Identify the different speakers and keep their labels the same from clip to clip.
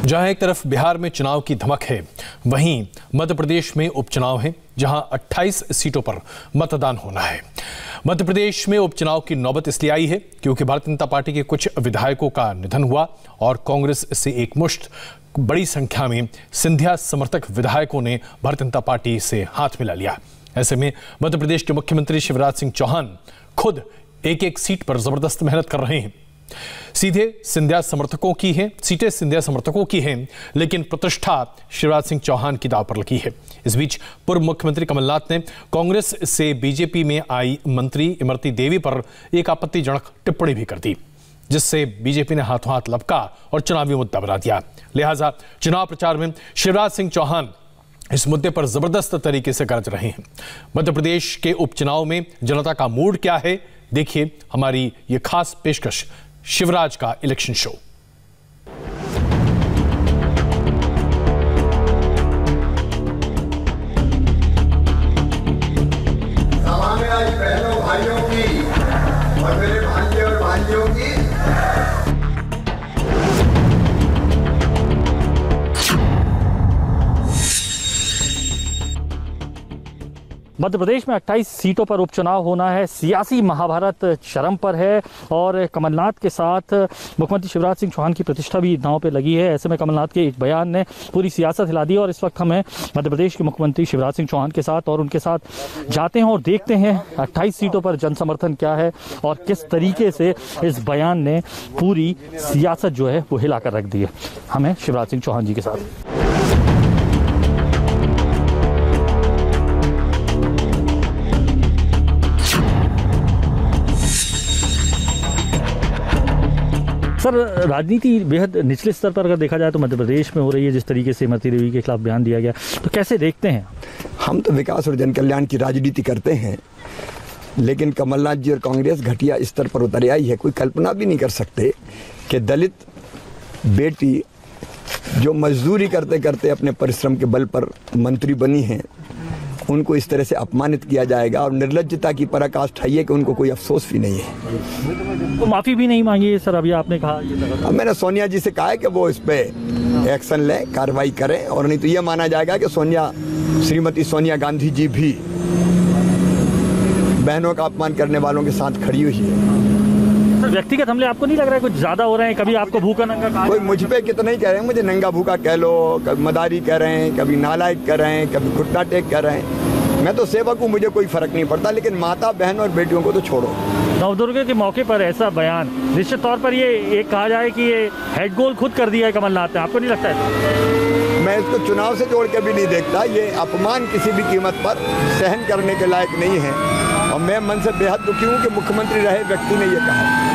Speaker 1: जहां एक तरफ बिहार में चुनाव की धमक है, वहीं मध्य प्रदेश में उपचुनाव है जहां 28 सीटों पर मतदान होना है। मध्य प्रदेश में उपचुनाव की नौबत इसलिए आई है क्योंकि भारतीय जनता पार्टी के कुछ विधायकों का निधन हुआ और कांग्रेस से एकमुश्त बड़ी संख्या में सिंधिया समर्थक विधायकों ने भारतीय जनता पार्टी से हाथ मिला लिया। ऐसे में मध्य प्रदेश के मुख्यमंत्री शिवराज सिंह चौहान खुद एक एक सीट पर जबरदस्त मेहनत कर रहे हैं। सीटें सिंधिया समर्थकों की हैं, लेकिन प्रतिष्ठा शिवराज सिंह चौहान की दांव पर लगी है। इस बीच पूर्व मुख्यमंत्री कमलनाथ ने कांग्रेस से बीजेपी में आई मंत्री इमरती देवी पर एक आपत्तिजनक टिप्पणी भी कर दी, जिससे बीजेपी ने हाथों हाथ लपका और चुनावी मुद्दा बना दिया। लिहाजा चुनाव प्रचार में शिवराज सिंह चौहान इस मुद्दे पर जबरदस्त तरीके से गरज रहे हैं। मध्य प्रदेश के उपचुनाव में जनता का मूड क्या है, देखिए हमारी ये खास पेशकश शिवराज का इलेक्शन शो।
Speaker 2: सामान्य आज बहनों भाइयों की और मेरे भांजे और भांजियों की
Speaker 3: मध्य प्रदेश में 28 सीटों पर उपचुनाव होना है। सियासी महाभारत चरम पर है और कमलनाथ के साथ मुख्यमंत्री शिवराज सिंह चौहान की प्रतिष्ठा भी दांव पे लगी है। ऐसे में कमलनाथ के एक बयान ने पूरी सियासत हिला दी और इस वक्त हमें मध्य प्रदेश के मुख्यमंत्री शिवराज सिंह चौहान के साथ और उनके साथ जाते हैं और देखते हैं 28 सीटों पर जन समर्थन क्या है और किस तरीके से इस बयान ने पूरी सियासत जो है वो हिला कर रख दी है। हमें शिवराज सिंह चौहान जी के साथ। सर, राजनीति बेहद निचले स्तर पर अगर देखा जाए तो मध्य प्रदेश में हो रही है। जिस तरीके से इमरती देवी के खिलाफ बयान दिया गया, तो कैसे देखते हैं?
Speaker 4: हम तो विकास और जन कल्याण की राजनीति करते हैं, लेकिन कमलनाथ जी और कांग्रेस घटिया स्तर पर उतर आई है। कोई कल्पना भी नहीं कर सकते कि दलित बेटी जो मजदूरी करते करते अपने परिश्रम के बल पर मंत्री बनी हैं, उनको इस तरह से अपमानित किया जाएगा और निर्लज्जता की पराकाष्ठा है कि उनको कोई अफसोस भी नहीं है।
Speaker 3: तो माफी भी नहीं मांगी है सर, अभी आपने कहा।
Speaker 4: अब मैंने सोनिया जी से कहा है कि वो इस पे एक्शन लें, कार्रवाई करें, और नहीं तो ये माना जाएगा कि श्रीमती सोनिया गांधी जी भी बहनों का अपमान करने वालों के साथ खड़ी हुई है।
Speaker 3: सर, व्यक्तिगत हमले आपको नहीं लग रहा है कुछ ज्यादा हो रहे हैं? कभी आपको भूखा नंगा कहा?
Speaker 4: कोई मुझ पे कितना ही कह रहे हैं, मुझे नंगा भूखा कह लो, कभी मदारी कह रहे हैं, कभी नालायक कह रहे हैं, कभी घुटना टेक कह रहे हैं। मैं तो सेवक हूँ, मुझे कोई फर्क नहीं पड़ता, लेकिन माता बहन और बेटियों को तो छोड़ो।
Speaker 3: नवदुर्गा के मौके पर ऐसा बयान, निश्चित तौर पर ये एक कहा जाए कि ये हेड गोल खुद कर दिया है कमलनाथ ने, आपको नहीं लगता है?
Speaker 4: मैं इसको चुनाव से जोड़ के भी नहीं देखता। ये अपमान किसी भी कीमत पर सहन करने के लायक नहीं है और मैं मन से बेहद दुखी हूँ कि मुख्यमंत्री रहे व्यक्ति ने ये कहा।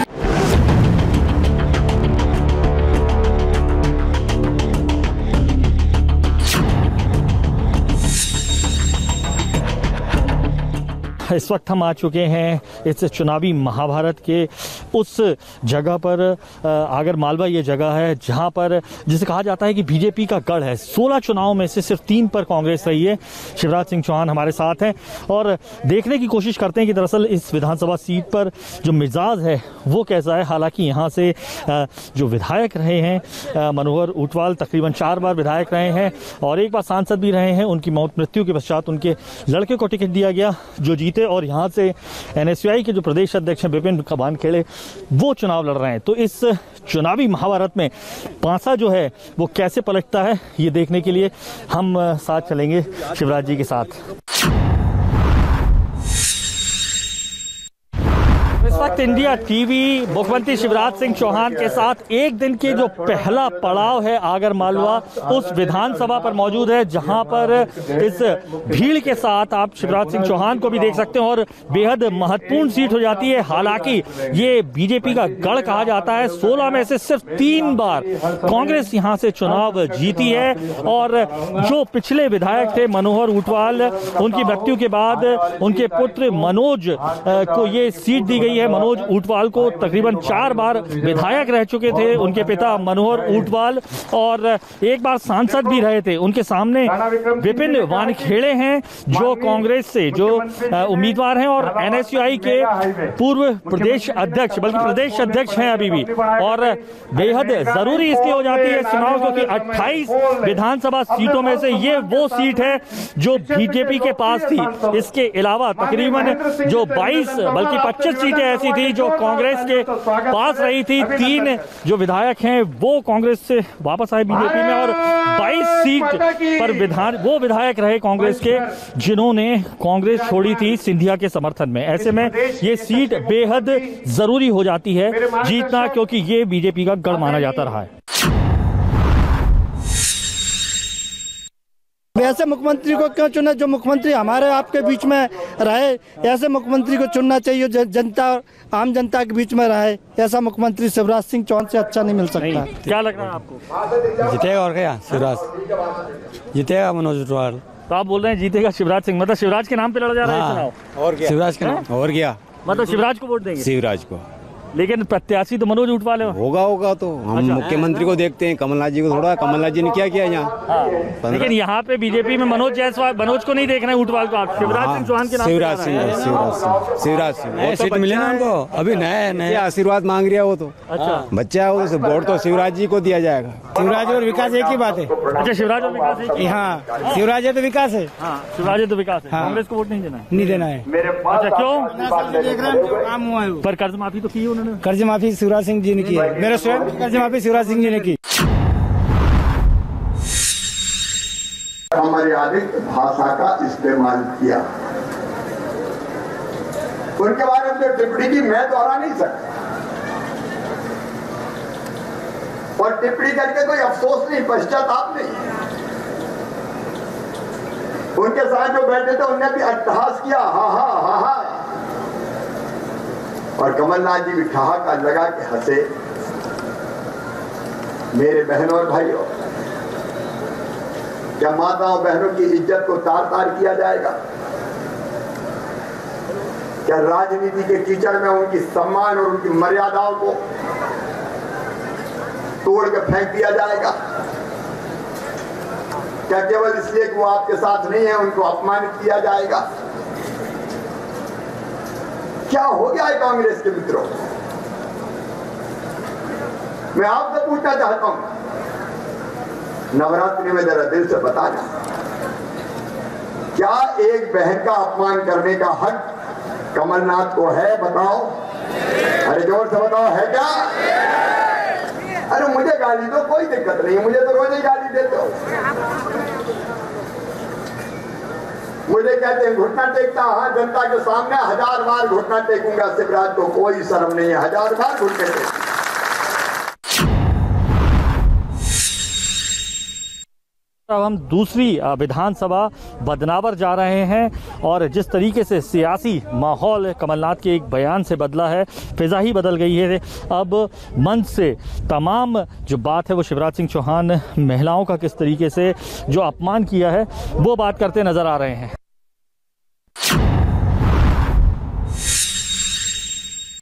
Speaker 3: इस वक्त हम आ चुके हैं इस चुनावी महाभारत के उस जगह पर। आगर मालवा ये जगह है जहां पर जिसे कहा जाता है कि बीजेपी का गढ़ है। 16 चुनावों में से सिर्फ 3 पर कांग्रेस रही है। शिवराज सिंह चौहान हमारे साथ हैं और देखने की कोशिश करते हैं कि दरअसल इस विधानसभा सीट पर जो मिजाज है वो कैसा है। हालांकि यहाँ से जो विधायक रहे हैं मनोहर ऊंटवाल तकरीबन 4 बार विधायक रहे हैं और 1 बार सांसद भी रहे हैं। उनकी मृत्यु के पश्चात उनके लड़के को टिकट दिया गया जो जीते और यहां से एनएसयूआई के जो प्रदेश अध्यक्ष हैं विपिन भानखेड़े वो चुनाव लड़ रहे हैं। तो इस चुनावी महाभारत में पांसा जो है वो कैसे पलटता है ये देखने के लिए हम साथ चलेंगे शिवराज जी के साथ। इस वक्त इंडिया टीवी मुख्यमंत्री शिवराज सिंह चौहान के साथ एक दिन के जो पहला पड़ाव है आगर मालवा उस विधानसभा पर मौजूद है, जहां पर इस भीड़ के साथ आप शिवराज सिंह चौहान को भी देख सकते हैं और बेहद महत्वपूर्ण सीट हो जाती है। हालांकि ये बीजेपी का गढ़ कहा जाता है। 16 में से सिर्फ 3 बार कांग्रेस यहां से चुनाव जीती है और जो पिछले विधायक थे मनोहर ऊंटवाल, उनकी मृत्यु के बाद उनके पुत्र मनोज को ये सीट दी गई है। मनोज ऊंटवाल को तकरीबन 4 बार विधायक रह चुके थे उनके पिता मनोहर ऊंटवाल, और एक बार सांसद भी रहे थे। उनके सामने विपिन वानखेड़े हैं जो कांग्रेस से जो उम्मीदवार हैं और NSUI के पूर्व प्रदेश अध्यक्ष, बल्कि प्रदेश अध्यक्ष हैं अभी भी। और बेहद जरूरी इसलिए हो जाती है चुनाव क्योंकि 28 विधानसभा सीटों में से ये वो सीट है जो बीजेपी के पास थी। इसके अलावा तकरीबन जो 22 बल्कि 25 सीटें ऐसी थी जो कांग्रेस के पास रही थी। 3 जो विधायक हैं वो कांग्रेस से वापस आए बीजेपी में, और 22 सीट पर वो विधायक रहे कांग्रेस के जिन्होंने कांग्रेस छोड़ी थी सिंधिया के समर्थन में। ऐसे में ये सीट बेहद जरूरी हो जाती है जीतना, क्योंकि ये बीजेपी का गढ़ माना जाता रहा है।
Speaker 5: ऐसे मुख्यमंत्री को क्यों चुने जो मुख्यमंत्री हमारे आपके बीच में रहे? ऐसे मुख्यमंत्री को चुनना चाहिए जो जनता, आम जनता के बीच में रहे। ऐसा मुख्यमंत्री शिवराज सिंह चौहान से अच्छा नहीं मिल सकता।
Speaker 3: क्या लग रहा है आपको?
Speaker 6: जीतेगा और क्या? शिवराज जीतेगा, मनोज ऊंटवाल।
Speaker 3: तो आप बोल रहे हैं जीतेगा शिवराज सिंह, मतलब शिवराज के नाम पे लड़ा जा रहा है चुनाव?
Speaker 6: और क्या? शिवराज के नाम और क्या,
Speaker 3: मतलब शिवराज को वोट देंगे?
Speaker 6: शिवराज को।
Speaker 3: लेकिन प्रत्याशी तो मनोज ऊंटवाल है।
Speaker 6: होगा तो हम मुख्यमंत्री को देखते हैं, कमलनाथ जी को थोड़ा। कमलनाथ जी ने क्या किया यहाँ?
Speaker 3: लेकिन यहाँ पे बीजेपी में मनोज जायसवाल, मनोज को नहीं देख रहे हैं, ऊंटवाल को आप शिवराज सिंह चौहान के नाम।
Speaker 6: शिवराज सिंह सीट मिले ना उनको, अभी नए आशीर्वाद मांग रहा है वो तो।
Speaker 3: अच्छा,
Speaker 6: बच्चा है वो, वोट तो शिवराज जी को दिया जाएगा। शिवराज और विकास एक ही बात है।
Speaker 3: अच्छा, शिवराज और विकास एक ही?
Speaker 6: हाँ, शिवराज है तो विकास है।
Speaker 3: शिवराज है तो विकास है। कांग्रेस को वोट नहीं देना है?
Speaker 6: नहीं देना है।
Speaker 3: अच्छा, क्यों?
Speaker 6: देख रहे हैं काम हुआ है।
Speaker 3: पर कर्ज माफी तो की उन्होंने?
Speaker 6: कर्ज माफी शिवराज सिंह जी ने की है। मेरे स्वयं कर्ज माफी शिवराज सिंह जी ने की।
Speaker 2: अमर्यादित भाषा का इस्तेमाल किया। उनके बारे में जो टिप्पणी की मैं दोहरा नहीं सकता, और टिप्पणी करके कोई अफसोस नहीं, पश्चाताप नहीं। उनके साथ जो बैठे थे उन्होंने भी अट्टहास किया, हा। और कमलनाथ जी भी ठहाका लगा के हंसे। मेरे बहनों और भाइयों, क्या माताओं बहनों की इज्जत को तार-तार किया जाएगा? क्या राजनीति के कीचड़ में उनकी सम्मान और उनकी मर्यादाओं को तोड़ के फेंक दिया जाएगा? क्या केवल इसलिए कि वो आपके साथ नहीं है उनको अपमानित किया जाएगा? क्या हो गया है कांग्रेस के मित्रों? मैं आपसे पूछना चाहता हूं, नवरात्रि में जरा दिल से बताना, क्या एक बहन का अपमान करने का हक कमलनाथ को है? बताओ, अरे जोर से बताओ, है क्या? अरे मुझे गाली दो, कोई दिक्कत नहीं है, मुझे तो रोज ही गाली देते हो। मुझे कहते हैं घुटना टेकता, हाँ जनता के सामने 1000 बार घुटना टेकूंगा, शिवराज को कोई शर्म नहीं है, 1000 बार घुटने टेकूंगा।
Speaker 3: अब हम दूसरी विधानसभा बदनावर जा रहे हैं, और जिस तरीके से सियासी माहौल कमलनाथ के एक बयान से बदला है, फिजा ही बदल गई है। अब मंच से तमाम जो बात है वो शिवराज सिंह चौहान महिलाओं का किस तरीके से जो अपमान किया है वो बात करते नजर आ रहे हैं।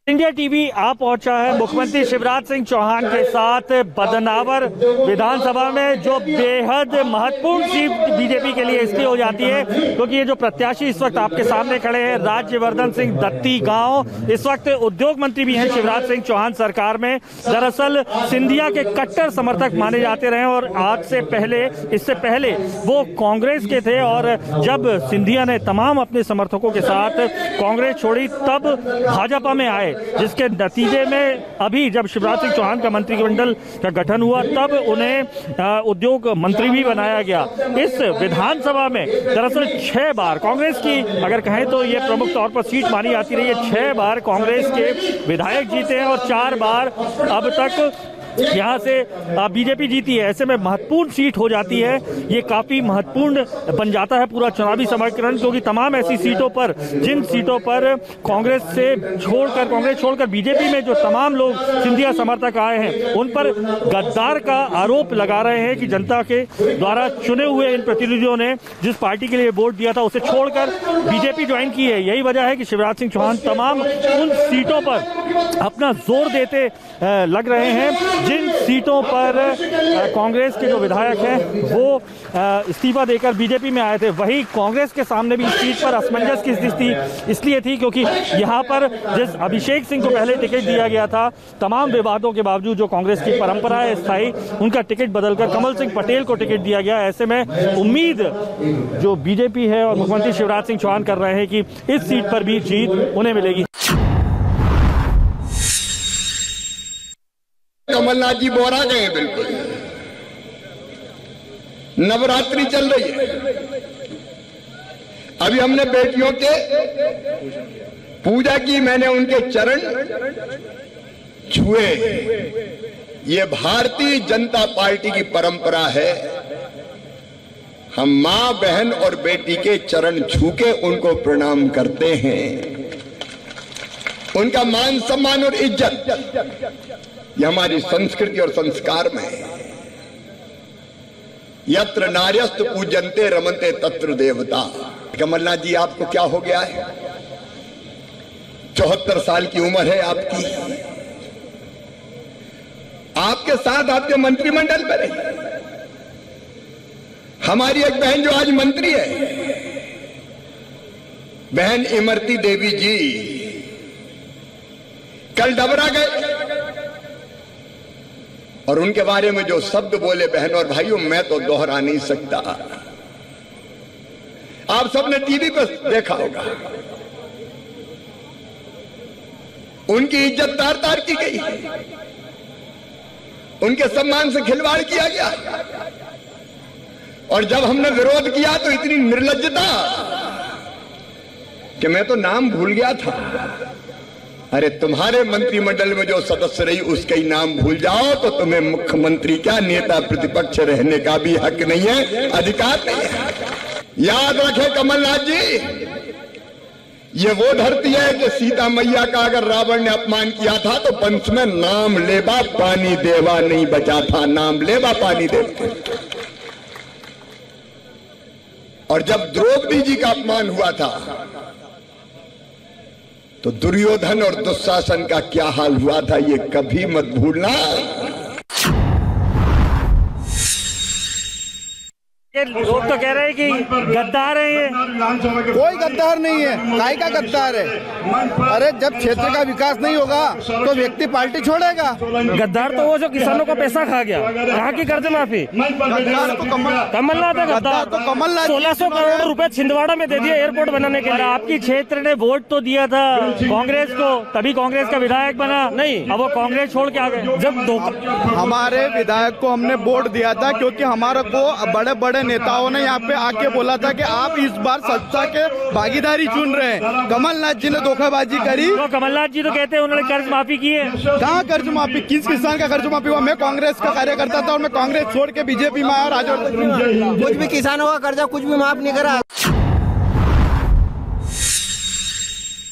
Speaker 3: इंडिया टीवी आ पहुंचा है मुख्यमंत्री शिवराज सिंह चौहान के साथ बदनावर विधानसभा में, जो बेहद महत्वपूर्ण सीट बीजेपी के लिए इसलिए हो जाती है क्योंकि ये जो प्रत्याशी इस वक्त आपके सामने खड़े हैं, राज्यवर्धन सिंह दत्ती गांव, इस वक्त उद्योग मंत्री भी हैं शिवराज सिंह चौहान सरकार में। दरअसल सिंधिया के कट्टर समर्थक माने जाते रहे, और आज से पहले, इससे पहले वो कांग्रेस के थे, और जब सिंधिया ने तमाम अपने समर्थकों के साथ कांग्रेस छोड़ी तब भाजपा में आए, जिसके नतीजे में अभी जब शिवराज सिंह चौहान का मंत्रिमंडल का गठन हुआ तब उन्हें उद्योग मंत्री भी बनाया गया। इस विधानसभा में दरअसल 6 बार कांग्रेस की अगर कहें तो ये प्रमुख तौर पर सीट मानी जाती रही है। 6 बार कांग्रेस के विधायक जीते हैं और 4 बार अब तक यहाँ से बीजेपी जीती है, ऐसे में महत्वपूर्ण सीट हो जाती है। ये काफी महत्वपूर्ण बन जाता है पूरा चुनावी समीकरण, क्योंकि तमाम ऐसी सीटों पर, जिन सीटों पर कांग्रेस छोड़कर बीजेपी में जो तमाम लोग सिंधिया समर्थक आए हैं, उन पर गद्दार का आरोप लगा रहे हैं कि जनता के द्वारा चुने हुए इन प्रतिनिधियों ने जिस पार्टी के लिए वोट दिया था उसे छोड़कर बीजेपी ज्वाइन की है। यही वजह है कि शिवराज सिंह चौहान तमाम उन सीटों पर अपना जोर देते लग रहे हैं जिन सीटों पर कांग्रेस के जो विधायक हैं वो इस्तीफा देकर बीजेपी में आए थे। वही कांग्रेस के सामने भी इस सीट पर असमंजस की स्थिति इसलिए थी क्योंकि यहाँ पर जिस अभिषेक सिंह को पहले टिकट दिया गया था, तमाम विवादों के बावजूद जो कांग्रेस की परंपरा है स्थायी, उनका टिकट बदलकर कमल सिंह पटेल को टिकट दिया गया। ऐसे में उम्मीद जो बीजेपी है और मुख्यमंत्री शिवराज सिंह चौहान कर रहे हैं कि इस सीट पर भी जीत उन्हें मिलेगी।
Speaker 2: कमलनाथ जी बोरा गए, बिल्कुल नवरात्रि चल रही है। अभी हमने बेटियों के पूजा की, मैंने उनके चरण छुए। ये भारतीय जनता पार्टी की परंपरा है, हम मां, बहन और बेटी के चरण छू के उनको प्रणाम करते हैं। उनका मान सम्मान और इज्जत ये हमारी संस्कृति और संस्कार में है। यत्र नार्यस्त पूजन्ते रमन्ते तत्र देवता। कमलनाथ जी, आपको क्या हो गया है? 74 साल की उम्र है आपकी। आपके साथ आपके मंत्रिमंडल में रही हमारी एक बहन जो आज मंत्री है, बहन इमरती देवी जी, कल डबरा गए और उनके बारे में जो शब्द बोले बहन और भाइयों, मैं तो दोहरा नहीं सकता। आप सबने टीवी पर देखा होगा, उनकी इज्जत तार तार की गई, उनके सम्मान से खिलवाड़ किया गया। और जब हमने विरोध किया तो इतनी निर्लज्जता कि मैं तो नाम भूल गया था। अरे तुम्हारे मंत्रिमंडल में जो सदस्य रही उसका ही नाम भूल जाओ तो तुम्हें मुख्यमंत्री क्या, नेता प्रतिपक्ष रहने का भी हक नहीं है, अधिकार नहीं है। याद रखें कमलनाथ जी, ये वो धरती है कि सीता मैया का अगर रावण ने अपमान किया था तो पंच में नाम लेवा पानी देवा नहीं बचा था, नाम लेवा पानी देवा। और जब द्रौपदी जी का अपमान हुआ था तो दुर्योधन और दुशासन का क्या हाल हुआ था, ये कभी मत भूलना।
Speaker 3: लोग तो कह रहे हैं कि गद्दार है ये।
Speaker 5: कोई गद्दार नहीं है, काय का गद्दार है? अरे जब क्षेत्र का विकास नहीं होगा तो व्यक्ति पार्टी छोड़ेगा।
Speaker 3: गद्दार तो वो जो किसानों का पैसा खा गया, यहाँ की कर्ज माफी। कमलनाथ है गद्दार, तो कमलनाथ 1600 करोड़ रुपए छिंदवाड़ा में दे दिए एयरपोर्ट बनाने के लिए। आपकी क्षेत्र ने वोट तो दिया था कांग्रेस को, तभी कांग्रेस का विधायक बना नहीं, अब वो कांग्रेस छोड़ के आ गए। जब
Speaker 5: हमारे विधायक को हमने वोट दिया था क्योंकि हमारे को बड़े बड़े नेताओं ने यहाँ पे आके बोला था कि आप इस बार सत्ता के भागीदारी चुन रहे हैं। कमलनाथ जी ने धोखाबाजी करी।
Speaker 3: तो कमलनाथ जी तो कहते हैं उन्होंने कर्ज माफी की है।
Speaker 5: कहाँ कर्ज माफी? किस किसान का कर्ज माफी हुआ? मैं कांग्रेस का कार्यकर्ता था और मैं कांग्रेस छोड़ के बीजेपी में आया।
Speaker 7: कुछ भी किसानों का कर्जा कुछ भी माफ नहीं करा।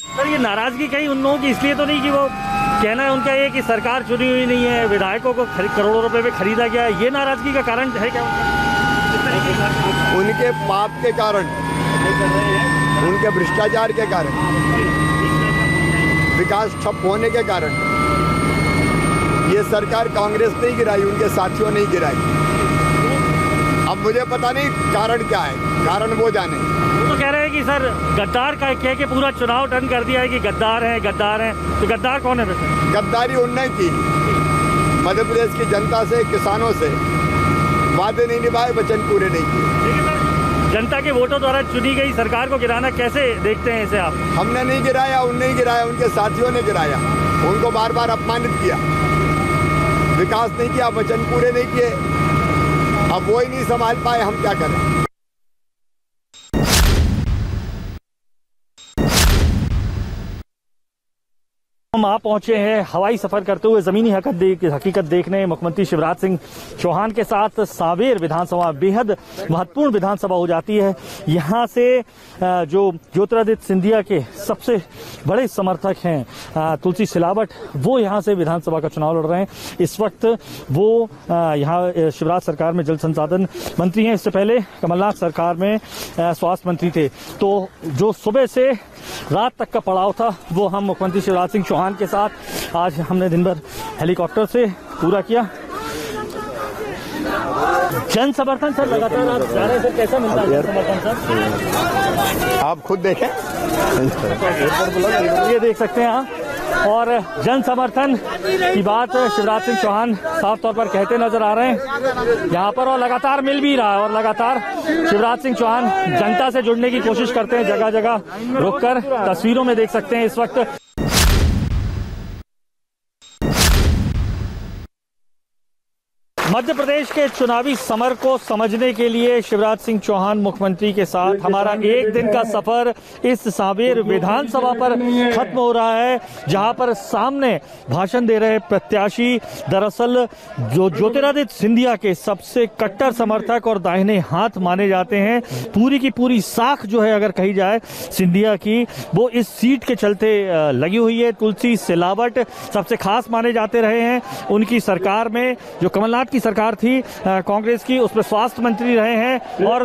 Speaker 3: सर, ये नाराजगी कहीं उन लोगों की इसलिए तो नहीं कि वो कहना है उनका ये कि सरकार चुनी हुई नहीं है, विधायकों को करोड़ों रुपए में खरीदा गया है, ये नाराजगी का कारण है क्या?
Speaker 4: उनके पाप के कारण, उनके भ्रष्टाचार के कारण, विकास ठप होने के कारण ये सरकार कांग्रेस नहीं गिराई, उनके साथियों ने गिराई। अब मुझे पता नहीं कारण क्या है, कारण वो जाने।
Speaker 3: वो तो कह रहे हैं कि सर गद्दार का कह के पूरा चुनाव टर्न कर दिया है कि गद्दार है, गद्दार है। तो गद्दार कौन है वैसे?
Speaker 4: गद्दारी उन्होंने की, मध्य प्रदेश की जनता से, किसानों से वादे नहीं निभाए, वचन पूरे नहीं किए।
Speaker 3: जनता के वोटों द्वारा चुनी गई सरकार को गिराना कैसे देखते हैं इसे आप?
Speaker 4: हमने नहीं गिराया, उनने ही गिराया, उनके साथियों ने गिराया, उनको बार बार अपमानित किया, विकास नहीं किया, वचन पूरे नहीं किए। अब वो ही नहीं संभाल पाए, हम क्या करें?
Speaker 3: हम आ पहुंचे हैं हवाई सफर करते हुए जमीनी हकीकत देखने मुख्यमंत्री शिवराज सिंह चौहान के साथ सांवेर विधानसभा बेहद महत्वपूर्ण विधानसभा हो जाती है। यहां से जो ज्योतिरादित्य सिंधिया के सबसे बड़े समर्थक हैं तुलसी सिलावट, वो यहां से विधानसभा का चुनाव लड़ रहे हैं। इस वक्त वो यहां शिवराज सरकार में जल संसाधन मंत्री हैं। इससे पहले कमलनाथ सरकार में स्वास्थ्य मंत्री थे। तो जो सुबह से रात तक का पड़ाव था वो हम मुख्यमंत्री शिवराज सिंह चौहान के साथ आज हमने दिन भर हेलीकॉप्टर से पूरा किया। जन समर्थन सर लगातार आप जा रहे हैं, सर कैसा मिलता है जन समर्थन सर?
Speaker 4: आप खुद देखें,
Speaker 3: ये देख सकते हैं आप। और जन समर्थन की बात शिवराज सिंह चौहान साफ तौर पर कहते नजर आ रहे हैं यहाँ पर, और लगातार मिल भी रहा है। और लगातार शिवराज सिंह चौहान जनता से जुड़ने की कोशिश करते हैं, जगह जगह रुककर। तस्वीरों में देख सकते हैं इस वक्त मध्य प्रदेश के चुनावी समर को समझने के लिए शिवराज सिंह चौहान मुख्यमंत्री के साथ हमारा एक दिन का सफर इस सांवेर विधानसभा पर खत्म हो रहा है, जहां पर सामने भाषण दे रहे प्रत्याशी दरअसल जो ज्योतिरादित्य सिंधिया के सबसे कट्टर समर्थक और दाहिने हाथ माने जाते हैं। पूरी की पूरी साख जो है अगर कही जाए सिंधिया की, वो इस सीट के चलते लगी हुई है। तुलसी सिलावट सबसे खास माने जाते रहे हैं। उनकी सरकार में जो कमलनाथ की सरकार थी कांग्रेस की, उसमें स्वास्थ्य मंत्री रहे हैं। और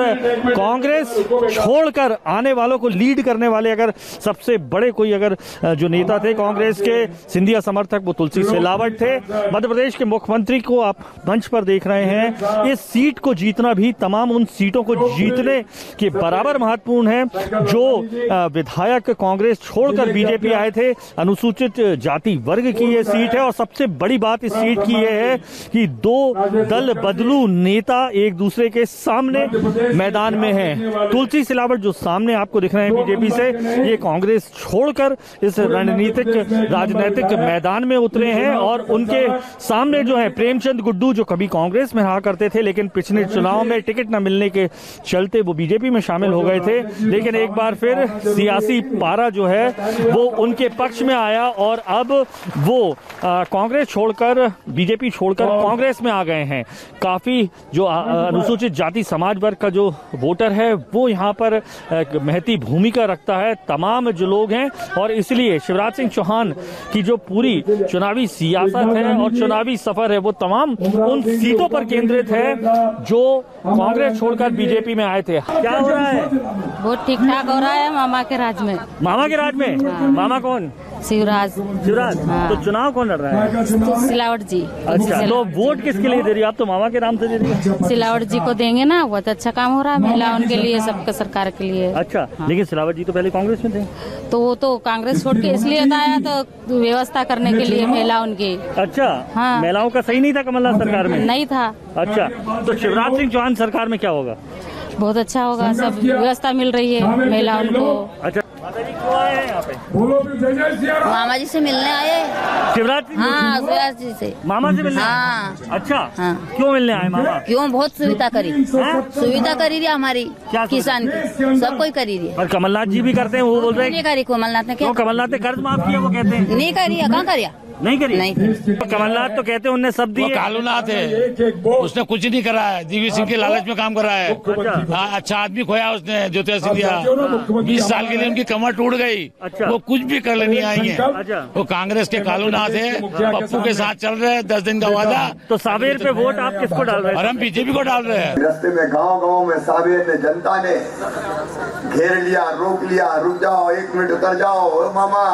Speaker 3: कांग्रेस छोड़कर आने वालों को लीड करने वाले अगर सबसे बड़े कोई अगर जो नेता थे कांग्रेस के सिंधिया समर्थक, वो तुलसी सिलावट थे। मध्य प्रदेश के मुख्यमंत्री को आप मंच पर देख रहे हैं। इस सीट को जीतना भी तमाम उन सीटों को जीतने के बराबर महत्वपूर्ण है जो विधायक कांग्रेस छोड़कर बीजेपी आए थे। अनुसूचित जाति वर्ग की ये सीट है। और सबसे बड़ी बात इस सीट की यह है कि दो दल बदलू नेता एक दूसरे के सामने मैदान में हैं। तुलसी सिलावट जो सामने आपको दिख रहे हैं बीजेपी से, ये कांग्रेस छोड़कर इस रणनीतिक राजनीतिक मैदान में उतरे हैं। और उनके सामने जो है प्रेमचंद गुड्डू, जो कभी कांग्रेस में रहा करते थे लेकिन पिछले चुनाव में टिकट न मिलने के चलते वो बीजेपी में शामिल हो गए थे, लेकिन एक बार फिर सियासी पारा जो है वो उनके पक्ष में आया और अब वो कांग्रेस छोड़कर बीजेपी छोड़कर कांग्रेस में आ गए हैं। काफी जो अनुसूचित जाति समाज वर्ग का जो वोटर है वो यहाँ पर महती भूमिका रखता है, तमाम जो लोग हैं। और इसलिए शिवराज सिंह चौहान की जो पूरी चुनावी सियासत है और चुनावी सफर है वो तमाम उन सीटों पर केंद्रित है जो कांग्रेस छोड़कर बीजेपी में आए थे। क्या हो रहा है?
Speaker 8: बहुत ठीक ठाक हो रहा है मामा के राज में।
Speaker 3: मामा के राज में? मामा कौन?
Speaker 8: शिवराज।
Speaker 3: शिवराज।
Speaker 8: हाँ।
Speaker 3: तो चुनाव कौन लड़ रहा है?
Speaker 8: सिलावट जी।
Speaker 3: अच्छा, तो वोट किसके लिए दे रही है आप? तो मामा के नाम से दे रही है।
Speaker 8: सिलावट जी को देंगे ना, बहुत अच्छा काम हो रहा है महिलाओं के लिए, सबके सरकार के लिए।
Speaker 3: अच्छा। हाँ। लेकिन सिलावट जी तो पहले कांग्रेस में थे।
Speaker 8: तो वो तो कांग्रेस छोड़ के इसलिए आया तो व्यवस्था करने के लिए महिलाओं की।
Speaker 3: अच्छा।
Speaker 8: हाँ।
Speaker 3: महिलाओं का सही नहीं था कमलनाथ सरकार में?
Speaker 8: नहीं था।
Speaker 3: अच्छा, तो शिवराज सिंह चौहान सरकार में क्या होगा?
Speaker 8: बहुत अच्छा होगा, सब व्यवस्था मिल रही है महिलाओं को।
Speaker 3: अच्छा, माता जी क्यों आए हैं यहाँ पे?
Speaker 9: मामा जी से मिलने आए।
Speaker 3: शिवराज?
Speaker 9: हाँ, शिवराज जी से।
Speaker 3: मामा से मिलने?
Speaker 9: हाँ।
Speaker 3: अच्छा।
Speaker 9: हाँ।
Speaker 3: क्यों मिलने आए मामा?
Speaker 9: क्यों? बहुत सुविधा करी। सुविधा करी रही हमारी किसान की, सब कोई करी रही।
Speaker 3: और कमलनाथ जी भी करते हैं, वो बोल रहे हैं
Speaker 9: नहीं करी। कमलनाथ ने क्या?
Speaker 3: कमलनाथ ने कर्ज माफ किया, वो कहते हैं।
Speaker 9: नहीं करी, कहाँ करिया?
Speaker 3: नहीं करी।
Speaker 9: नहीं।
Speaker 3: कमलनाथ तो कहते हैं उनने सब दिए।
Speaker 10: कालूनाथ है, उसने कुछ नहीं करा है। दिग्विजय सिंह के लालच में काम कर रहा है। अच्छा आदमी खोया उसने, ज्योतिरादित्य सिंधिया। 20 साल के लिए उनकी कमर टूट गई।
Speaker 3: अच्छा।
Speaker 10: वो कुछ भी कर लेनी आएंगे।
Speaker 3: अच्छा।
Speaker 10: वो कांग्रेस के कालूनाथ है, पप्पू के साथ चल रहे हैं, 10 दिन का वादा।
Speaker 3: तो सांवेर पे वोट आप किसको डाल रहे हैं?
Speaker 10: और हम बीजेपी को डाल रहे हैं।
Speaker 2: रास्ते में गांव-गांव में सांवेर में जनता ने घेर लिया, रोक लिया, रुक जाओ, 1 मिनट उतर जाओ मामा।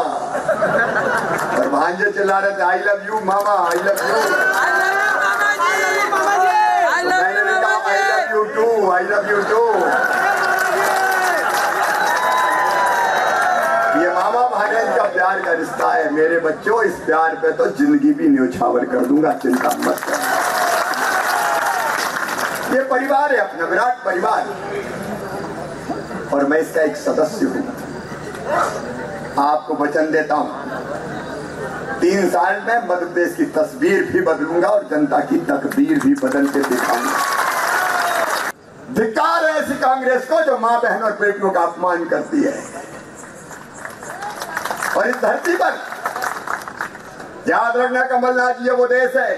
Speaker 2: और भांजे चिल्ला रहे थे, आई लव यू मामा, आई लव यू। मैंने कहा I love you too, I love you too. ये मामा भांजे का प्यार का रिश्ता है मेरे बच्चों। इस प्यार पे तो जिंदगी भी न्योछावर कर दूंगा, चिंता मत कर। ये परिवार है अपना, विराट परिवार, और मैं इसका एक सदस्य हूं। आपको वचन देता हूं 3 साल में मध्य प्रदेश की तस्वीर भी बदलूंगा और जनता की तकदीर भी बदल के दिखाऊंगा। धिक्कार है ऐसी कांग्रेस को जो मां बहन और बेटियों का अपमान करती है। और इस धरती पर याद रखना कमलनाथ, ये वो देश है,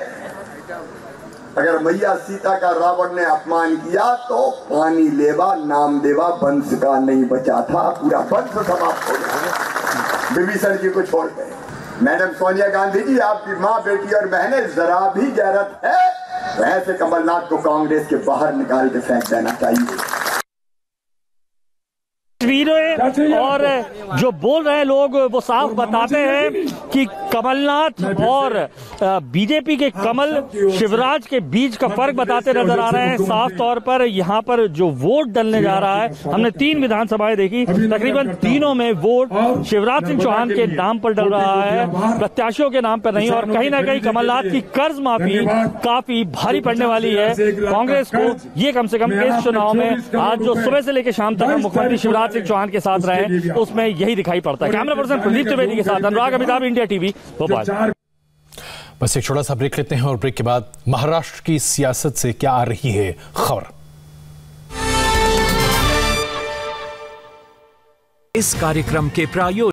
Speaker 2: अगर मैया सीता का रावण ने अपमान किया तो पानी लेवा नाम देवा वंश का नहीं बचा था, पूरा वंश समाप्त हो गया विभीषण जी को छोड़ गए। मैडम सोनिया गांधी जी, आपकी माँ, बेटी और बहनें, जरा भी गैरत है तो ऐसे कमलनाथ को कांग्रेस के बाहर निकाल के फेंक देना चाहिए।
Speaker 3: और जो बोल रहे हैं लोग वो साफ बताते हैं कि कमलनाथ और बीजेपी के कमल शिवराज के बीच का फर्क बताते नजर आ रहे हैं। साफ तौर पर यहाँ पर जो वोट डलने जा रहा है, हमने 3 विधानसभाएं देखी, तकरीबन तीनों में वोट शिवराज सिंह चौहान के नाम पर डल रहा है, प्रत्याशियों के नाम पर नहीं। और कहीं ना कहीं कमलनाथ की कर्ज माफी काफी भारी पड़ने वाली है कांग्रेस को। ये कम से कम इस चुनाव में आज जो सुबह से लेकर शाम तक मुख्यमंत्री शिवराज सिंह चौहान के साथ रहे उसमें यही दिखाई पड़ता है। कैमरा पर्सन प्रदीप त्रिवेदी के साथ अनुराग अमिताभ, इंडिया टीवी, भोपाल।
Speaker 1: बस एक छोटा सा ब्रेक लेते हैं और ब्रेक के बाद महाराष्ट्र की सियासत से क्या आ रही है खबर।
Speaker 11: इस कार्यक्रम के प्रायोजक